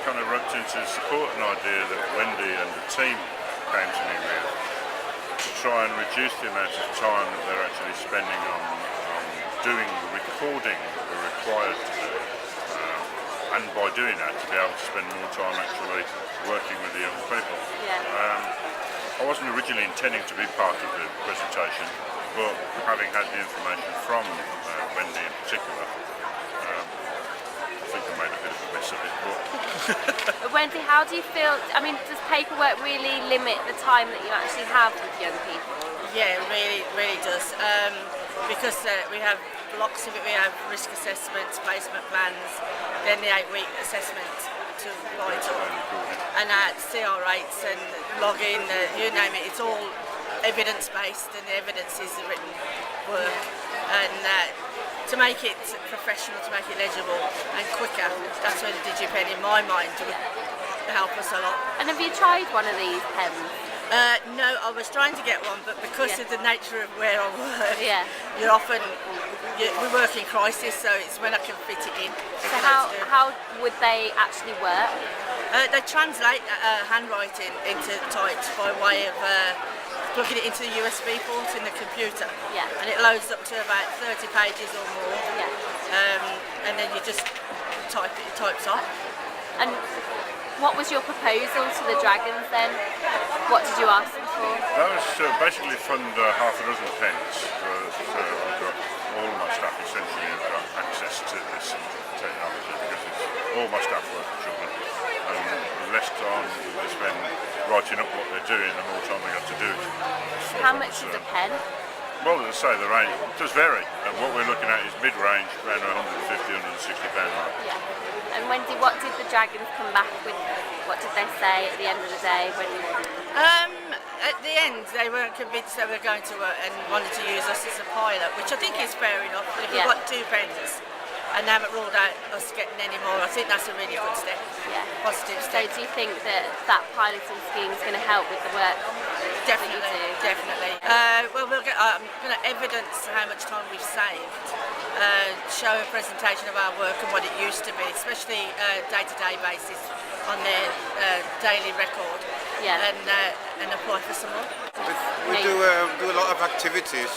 kind of roped into support an idea that Wendy and the team came to me with, to try and reduce the amount of time that they're actually spending on doing the recording that we're required to do. And by doing that, to be able to spend more time actually working with the young people. Yeah. I wasn't originally intending to be part of the presentation, but having had the information from Wendy in particular, I think I made a bit of a mess of it. But Wendy, how do you feel? I mean, does paperwork really limit the time that you actually have with young people? Yeah, it really does. Because we have blocks of it. We have risk assessments, placement plans, then the 8-week assessment to write up, and CR rates and login, you name it. It's all evidence-based, and the evidence is the written work. And to make it professional, to make it legible and quicker, that's where the digi-pen, in my mind, would help us a lot. And have you tried one of these pens? No, I was trying to get one, but because of the nature of where I work, we work in crisis, so it's when I can fit it in. So how would they actually work? They translate handwriting into typed by way of plugging it into the USB port in the computer. Yeah. And it loads up to about 30 pages or more. Yeah. And then you just type it types off. And what was your proposal to the Dragons then? What did you ask them for? that was basically fund half a dozen pens. I've got all my staff essentially have got access to this technology because it's all my staff work with children. And the less time they spend writing up what they're doing, the more time they got to do it. How much is a pen? Well, as I say, the range does vary. And what we're looking at is mid-range, around 150, 160 pound mark. Yeah. And Wendy, what did the Dragons come back with? What did they say at the end of the day? At the end, they weren't convinced they were going to and wanted to use us as a pilot, which I think is fair enough. If we've got 2 pens and they haven't ruled out us getting any more, I think that's a really good step. Yeah. Positive step. So do you think that piloting scheme is going to help with the work? Definitely, definitely. Well, I'm going to evidence how much time we've saved, show a presentation of our work and what it used to be, especially day-to-day basis on their daily record, and apply for some more. We do a lot of activities,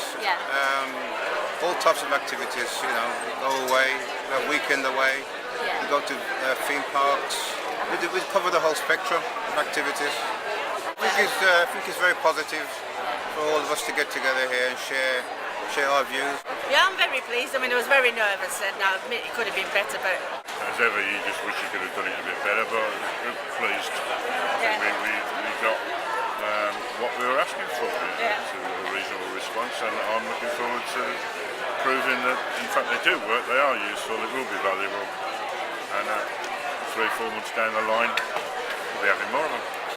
all types of activities, you know, go away, a weekend away, we go to theme parks, we cover the whole spectrum of activities. I think it's very positive for all of us to get together here and share our views. Yeah, I'm very pleased. I mean, I was very nervous, and I admit it could have been better, but as ever, you just wish you could have done it a bit better, but we're pleased. I think we got what we were asking for, to a reasonable response, and I'm looking forward to proving that, in fact, they do work, they are useful, it will be valuable, and 3-4 months down the line, we'll be having more of them.